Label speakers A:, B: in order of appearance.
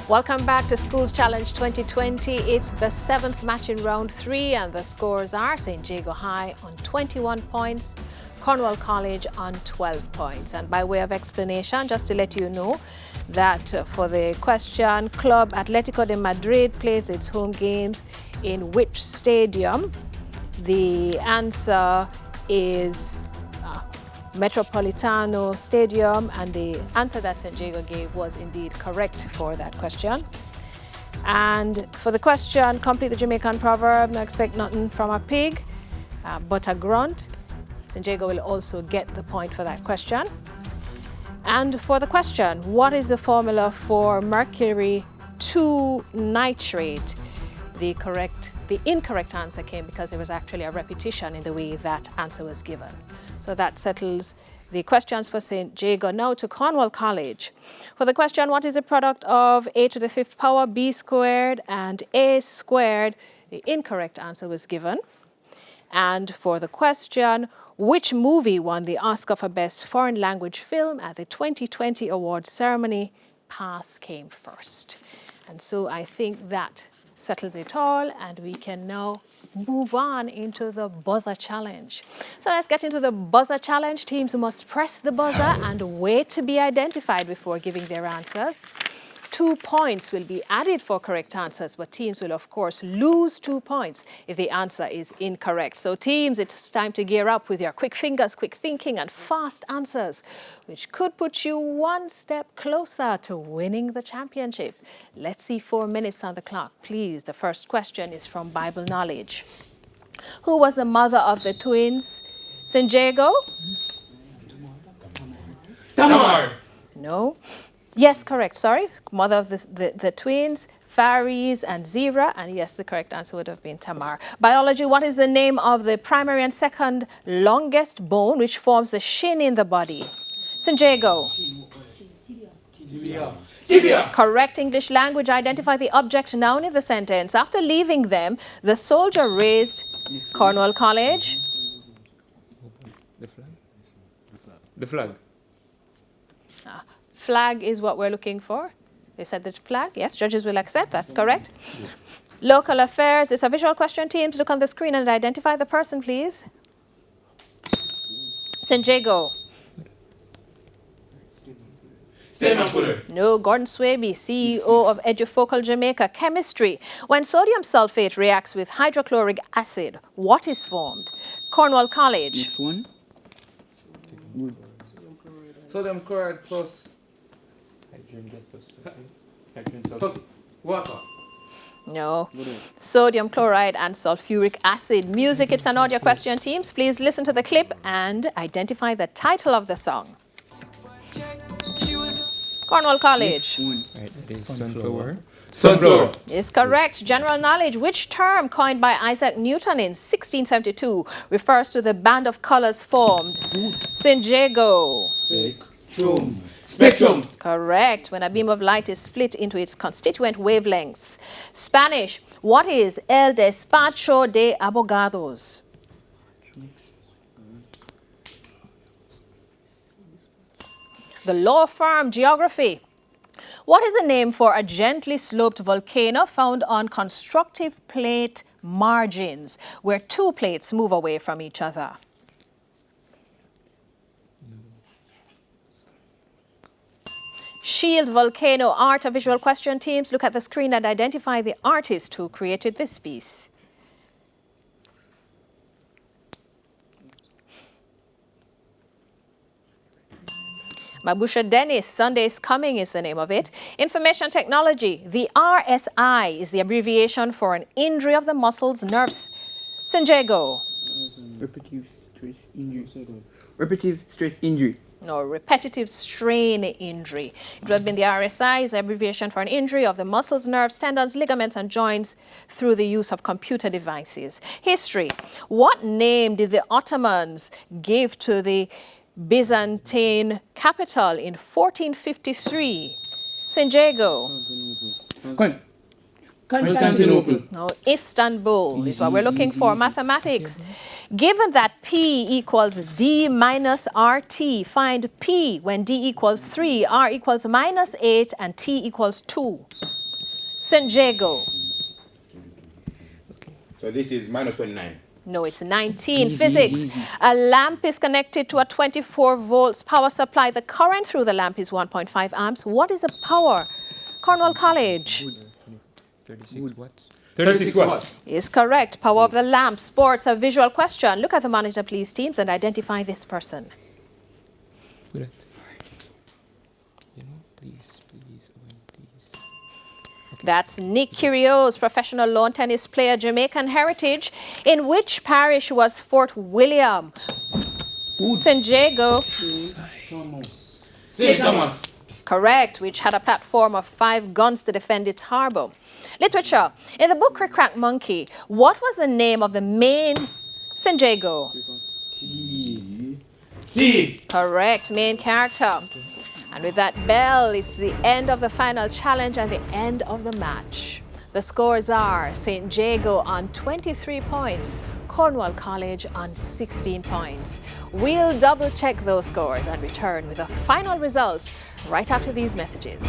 A: Welcome back to Schools Challenge 2020. It's the 7th match in round 3 and the scores are St. Jago High on 21 points, Cornwall College on 12 points. And by way of explanation, just to let you know that for the question, Club Atlético de Madrid plays its home games in which stadium? The answer is Metropolitano Stadium, and the answer that St. Jago gave was indeed correct for that question. And for the question, complete the Jamaican proverb, no expect nothing from a pig, but a grunt. St. Jago will also get the point for that question. And for the question, what is the formula for mercury 2 nitrate? The incorrect answer came because there was actually a repetition in the way that answer was given. So that settles the questions for St. Jago. Now to Cornwall College. For the question, what is the product of a to the 5th power, b squared, and a squared? The incorrect answer was given. And for the question, which movie won the Oscar for Best Foreign Language Film at the 2020 awards ceremony? Pass came first. And so I think that settles it all, and we can now move on into the buzzer challenge. So let's get into the buzzer challenge. Teams must press the buzzer and wait to be identified before giving their answers. 2 points will be added for correct answers, but teams will of course lose 2 points if the answer is incorrect. So teams, it's time to gear up with your quick fingers, quick thinking and fast answers, which could put you one step closer to winning the championship. Let's see 4 minutes on the clock. Please, the first question is from Bible knowledge. Who was the mother of the twins? St. Jago?
B: Tamar.
A: No. Yes, correct. Sorry. Mother of the twins, Faris and Zira. And yes, the correct answer would have been Tamar. Biology, what is the name of the primary and second longest bone which forms the shin in the body? St. Jago.
B: Tibia.
A: Correct. English language, identify the object noun in the sentence. After leaving them, the soldier raised Cornwall College.
C: The flag? The flag.
A: Flag is what we're looking for. They said the flag. Yes, judges will accept. That's correct. Local affairs. It's a visual question. Teams, look on the screen and identify the person, please. St. Jago.
B: Stayman Fuller.
A: No. Gordon Swaby, CEO of Edufocal Jamaica. Chemistry. When sodium sulfate reacts with hydrochloric acid, what is formed? Cornwall College.
D: Next one.
C: Sodium chloride plus water.
A: No. Sodium chloride and sulfuric acid. Music, it's an audio question. Teams, please listen to the clip and identify the title of the song. Cornwall College.
C: Sunflower.
B: Sunflower.
A: Is correct. General knowledge. Which term coined by Isaac Newton in 1672 refers to the band of colors formed? St. Jago.
B: Spectrum.
A: Correct. When a beam of light is split into its constituent wavelengths. Spanish. What is el despacho de abogados? The law firm. Geography. What is the name for a gently sloped volcano found on constructive plate margins, where 2 plates move away from each other? Shield volcano. Art. A visual question. Teams, look at the screen and identify the artist who created this piece. Mabusha Dennis. Sunday is Coming is the name of it. Information technology. The RSI is the abbreviation for an injury of the muscles, nerves. St. Jago.
D: Repetitive stress injury. Repetitive stress injury.
A: No, repetitive strain injury. It would have been the RSI, is the abbreviation for an injury of the muscles, nerves, tendons, ligaments, and joints through the use of computer devices. History. What name did the Ottomans give to the Byzantine capital in 1453? St. Jago.
B: Constantinople.
A: No, Istanbul is what we're looking for. Mathematics. Given that P equals D minus RT, find P when D equals 3, R equals minus 8, and T equals 2. St. Jago.
B: So this is minus 29.
A: No, it's 19.
D: Easy,
A: Physics.
D: easy.
A: A lamp is connected to a 24 volts power supply. The current through the lamp is 1.5 amps. What is the power? Cornwall College
C: 36 watts.
B: 36 watts.
A: is correct. Power of the lamp. Sports, a visual question. Look at the monitor, please, teams, and identify this person.
C: With it. You know, please, please, Owen, please.
A: That's Nick Kyrgios, professional lawn tennis player, Jamaican heritage. In which parish was Fort William? St. Jago.
B: St. Thomas.
A: Correct, which had a platform of 5 guns to defend its harbor. Literature. In the book Crick Crack Monkey, what was the name of the main St. Jago?
B: T.
A: Correct, main character. And with that bell, it's the end of the final challenge and the end of the match. The scores are St. Jago on 23 points, Cornwall College on 16 points. We'll double check those scores and return with the final results right after these messages.